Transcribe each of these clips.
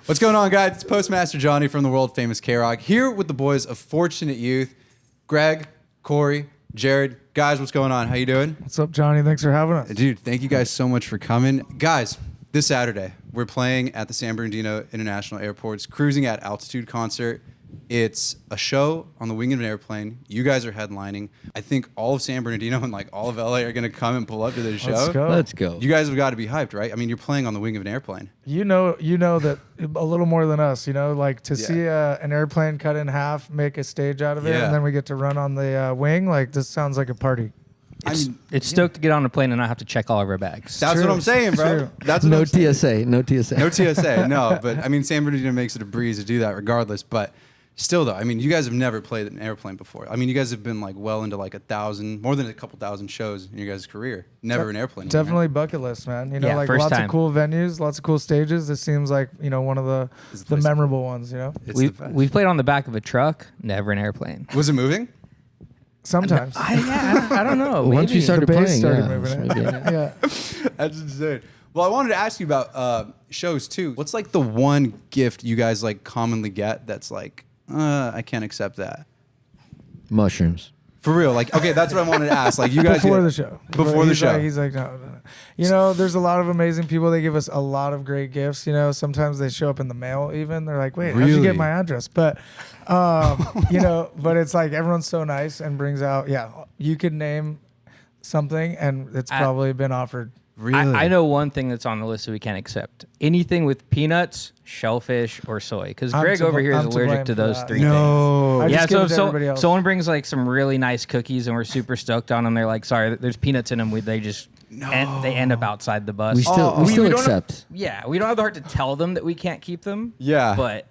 What's going on, guys? It's Postmaster Johnny from the world famous KROQ here with the boys of Fortunate Youth, Greg, Corey, Jered. Guys, what's going on? How you doing? What's up, Johnny? Thanks for having us. Dude, thank you guys so much for coming. Guys, this Saturday, we're playing at the San Bernardino International Airport's Cruising at Altitude concert. It's a show on the wing of an airplane. You guys are headlining. I think all of San Bernardino and like all of LA are going to come and pull up to this show. Let's go. You guys have got to be hyped, right? I mean, you're playing on the wing of an airplane. You know that a little more than us, like to see an airplane cut in half, make a stage out of it, and then we get to run on the wing. Like, this sounds like a party. It's stoked to get on a plane and not have to check all of our bags. That's what I'm saying, bro. That's what no I'm saying. TSA, no TSA. No TSA, no. But I mean, San Bernardino makes it a breeze to do that regardless. But still, though, I mean, you guys have never played an airplane before. I mean, you guys have been like well into like 1,000, more than a couple thousand shows in your guys' career. Never an airplane. Definitely bucket list, man. Like first lots time. of cool venues, lots of cool stages. This seems like, one of the memorable ones, We've played on the back of a truck, never an airplane. Was it moving? Sometimes. I don't know. Once you started playing, moving it. Yeah. That's insane. Well, I wanted to ask you about shows too. What's like the one gift you guys like commonly get that's like, I can't accept that? Mushrooms. For real, like, okay, that's what I wanted to ask. Like, you guys Before the show. Before the show. He's like, no. There's a lot of amazing people. They give us a lot of great gifts. Sometimes they show up in the mail even. They're like, wait, how'd you get my address? But, but it's like everyone's so nice and brings out, you could name something and it's probably been offered. Really? I know one thing that's on the list that we can't accept. Anything with peanuts, shellfish, or soy. Because Greg over here is allergic to those three things. So if someone brings like some really nice cookies and we're super stoked on them, they're like, sorry, there's peanuts in them. They just they end up outside the bus. We still accept. We don't have the heart to tell them that we can't keep them. Yeah. But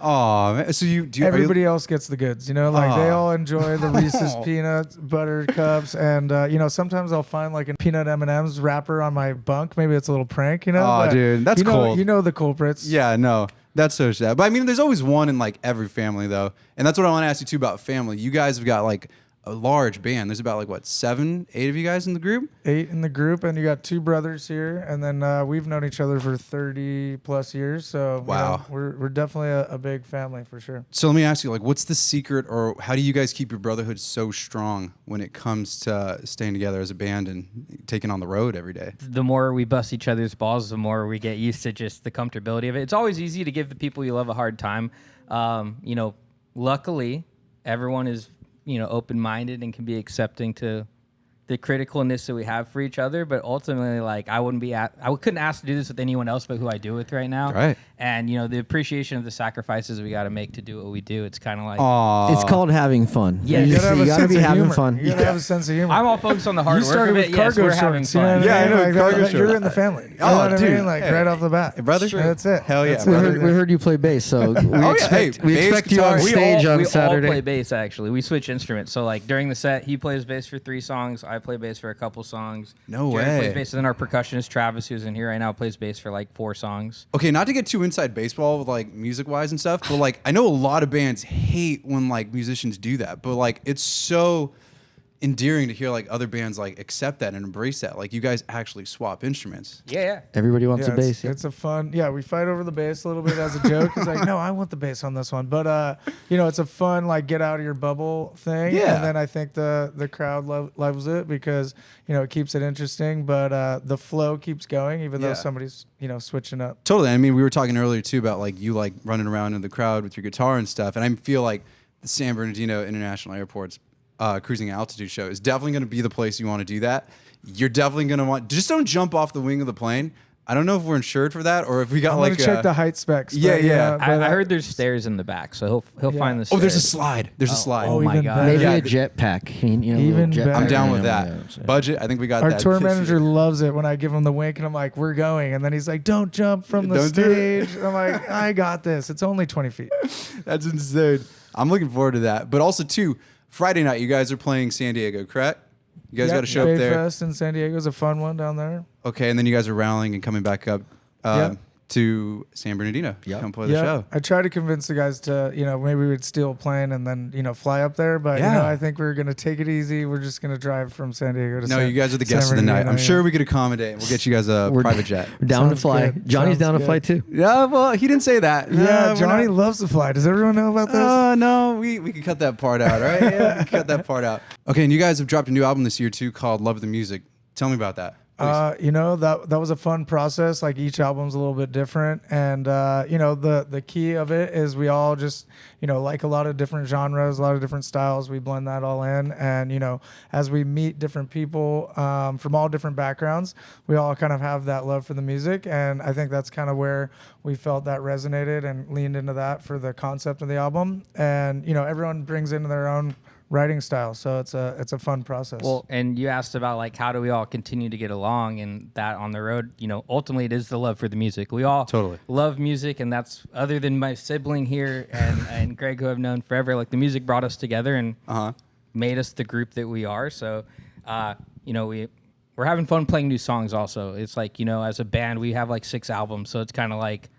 oh, so everybody else gets the goods, they all enjoy the Reese's peanuts, butter cups, and sometimes I'll find like a peanut M&Ms wrapper on my bunk. Maybe it's a little prank, Oh, dude, that's cool. You know the culprits. Yeah, no, that's so sad. But I mean, there's always one in like every family though, and that's what I want to ask you too about family. You guys have got like a large band. There's about like what, 7, 8 of you guys in the group? 8 in the group, and you got 2 brothers here, and then we've known each other for 30 plus years. So wow, we're definitely a big family for sure. So let me ask you, like, what's the secret, or how do you guys keep your brotherhood so strong when it comes to staying together as a band and taking on the road every day? The more we bust each other's balls, the more we get used to just the comfortability of it. It's always easy to give the people you love a hard time. Luckily, everyone is open-minded and can be accepting to the criticalness that we have for each other. But ultimately, like, I couldn't ask to do this with anyone else but who I do with right now. Right. And the appreciation of the sacrifices we got to make to do what we do. It's kind of like, it's called having fun. Yeah, you gotta be having fun. You gotta have a sense of humor. I'm all focused on the hard You work started of with it. Yes, cargo we're having shorts, fun. Yeah, I know, Like cargo you're shorts. in the family. You Oh, know what I dude. mean? Like Hey. right off the bat. Brother? That's it. Hell yeah, That's We brother. heard you play bass, so we expect bass, you on guitar. stage on we Saturday. all play bass, actually. We switch instruments. So, like, during the set, he plays bass for 3 songs. I play bass for a couple songs. No Jered way. plays bass. And then our percussionist, Travis, who's in here right now, plays bass for, like, 4 songs. Okay, not to get too inside baseball with like music-wise and stuff, but like I know a lot of bands hate when like musicians do that, but like it's so endearing to hear like other bands like accept that and embrace that. Like you guys actually swap instruments. Yeah. Everybody wants a bass. It's a fun. Yeah, we fight over the bass a little bit as a joke. He's like, no, I want the bass on this one. But it's a fun like get out of your bubble thing. Yeah. And then I think the crowd loves it because it keeps it interesting. But the flow keeps going even though somebody's switching up. Totally. I mean, we were talking earlier too about like you like running around in the crowd with your guitar and stuff, and I feel like the San Bernardino International Airport's Cruising Altitude show is definitely going to be the place you want to do that. You're definitely going to just don't jump off the wing of the plane. I don't know if we're insured for that or if we got I'm like gonna check the height specs. Yeah. I heard there's stairs in the back, so he'll find the stairs. Oh, there's a slide. There's a slide. Oh my even God. better. Maybe Yeah. a jetpack. Even better. I'm down with Yeah, that. so. Budget, I think we got Our that. tour this manager year. loves it when I give him the wink and I'm like, we're going. And then he's like, don't jump from the Don't do it. stage. I'm like, I got this. It's only 20 feet. That's insane. I'm looking forward to that. But also, too, Friday night, you guys are playing San Diego, correct? You guys got to show up there. Bayfest in San Diego is a fun one down there. Okay, and then you guys are rallying and coming back up. to San Bernardino. Come play the show. I tried to convince the guys to, maybe we would steal a plane and then, fly up there. But, I think we're going to take it easy. We're just going to drive from San Diego to you guys are the guests of the night. I'm sure we could accommodate. We'll get you guys a private jet. We're down to fly. Good. Johnny's down to fly too. Yeah, well, he didn't say that. Yeah, Johnny loves to fly. Does everyone know about this? No, we can cut that part out, right? Yeah, we can cut that part out. Okay, and you guys have dropped a new album this year too called Love the Music. Tell me about that. That was a fun process. Like each album's a little bit different, and the key of it is we all just like a lot of different genres, a lot of different styles. We blend that all in, and as we meet different people from all different backgrounds, we all kind of have that love for the music, and I think that's kind of where we felt that resonated and leaned into that for the concept of the album. And everyone brings into their own writing style, so it's a fun process. Well, and you asked about like how do we all continue to get along, and that on the road, ultimately it is the love for the music. We all love music, and that's other than my sibling here and Greg, who I've known forever. Like the music brought us together and made us the group that we are. So, we're having fun playing new songs. Also, it's like as a band we have like 6 albums, so it's kind of like.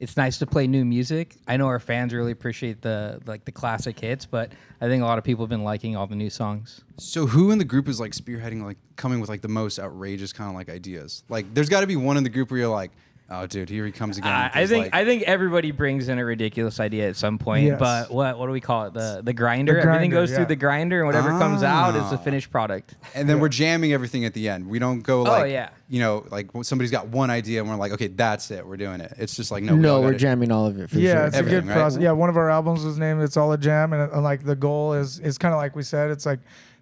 It's nice to play new music. I know our fans really appreciate the classic hits, but I think a lot of people have been liking all the new songs. So who in the group is like spearheading, like coming with like the most outrageous kind of like ideas? Like there's got to be one in the group where you're like, oh dude, here he comes again. I think everybody brings in a ridiculous idea at some point. Yes. But what do we call it? The grinder. Everything goes through the grinder, and whatever comes out is the finished product. And then we're jamming everything at the end. We don't go like like somebody's got one idea and we're like, okay, that's it, we're doing it. It's just like no, we're jamming all of it. For sure. It's a good process. Yeah, one of our albums was named "It's All a Jam," and like the goal is kind of like we said, it's like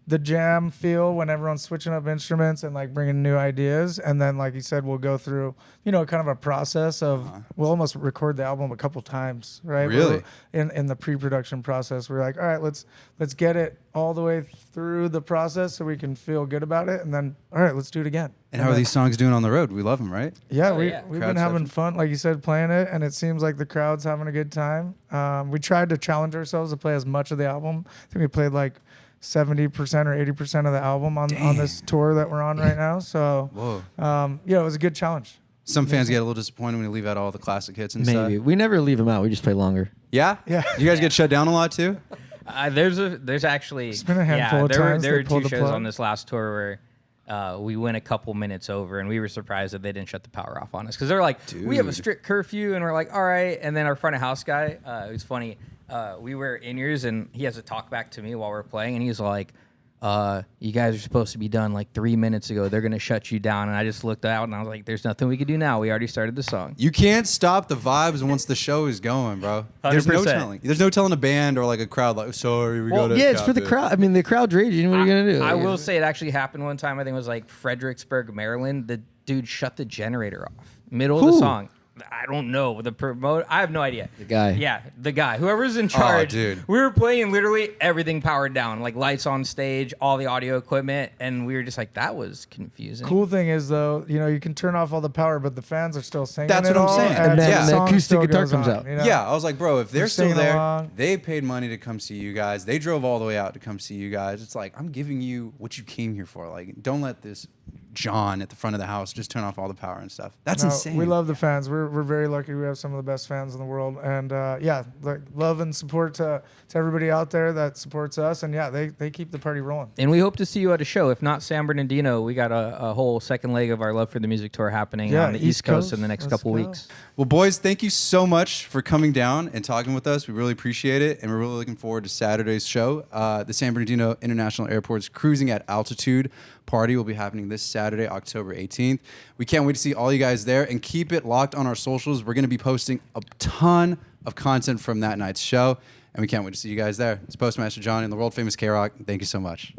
the jam feel when everyone's switching up instruments and like bringing new ideas. And then, like you said, we'll go through, kind of a process of, we'll almost record the album a couple times, right? Really? In the pre-production process, we're like, all right, let's get it all the way through the process so we can feel good about it. And then, all right, let's do it again. And how are these songs doing on the road? We love them, right? Yeah, we've been having fun, like you said, playing it, and it seems like the crowd's having a good time. We tried to challenge ourselves to play as much of the album. I think we played like 70% or 80% of the album on this tour that we're on right now. So, it was a good challenge. Some fans get a little disappointed when you leave out all the classic hits and stuff. Maybe. We never leave them out. We just play longer. Yeah? Yeah. You guys get shut down a lot too? There's actually... It's been a handful of times. There were 2 shows on this last tour where we went a couple minutes over, and we were surprised that they didn't shut the power off on us. Because they're like, dude, we have a strict curfew, and we're like, all right. And then our front of house guy, it was funny, we wear in-ears, and he has to talk back to me while we're playing, and he's like, you guys are supposed to be done like 3 minutes ago. They're going to shut you down. And I just looked out, and I was like, there's nothing we can do now. We already started the song. You can't stop the vibes once the show is going, bro. 100%. There's no telling a band or like a crowd like, sorry, we got to. Yeah, it's for the crowd. I mean, the crowd's raging. What are you going to do? I will say it actually happened one time. I think it was like Fredericksburg, Maryland. The dude shut the generator off middle of the song. I don't know. I have no idea. The guy. Yeah, the guy. Whoever's in charge. Oh, dude. We were playing literally everything powered down, like lights on stage, all the audio equipment, and we were just like, that was confusing. Cool thing is, though, you can turn off all the power, but the fans are still singing. That's what I'm saying. And then the acoustic guitar comes out. Yeah, I was like, bro, if they're still there, they paid money to come see you guys. They drove all the way out to come see you guys. It's like, I'm giving you what you came here for. Like, don't let this John at the front of the house just turn off all the power and stuff. That's insane. We love the fans. We're very lucky. We have some of the best fans in the world, and love and support to everybody out there that supports us. And they keep the party rolling. And we hope to see you at a show. If not San Bernardino, we got a whole second leg of our Love for the Music tour happening on the East Coast in the next couple weeks. Well, boys, thank you so much for coming down and talking with us. We really appreciate it, and we're really looking forward to Saturday's show. The San Bernardino International Airport's Cruising at Altitude party will be happening this Saturday, October 18th. We can't wait to see all you guys there, and keep it locked on our socials. We're going to be posting a ton of content from that night's show, and we can't wait to see you guys there. It's Postmaster Johnny and the world famous KROQ. Thank you so much.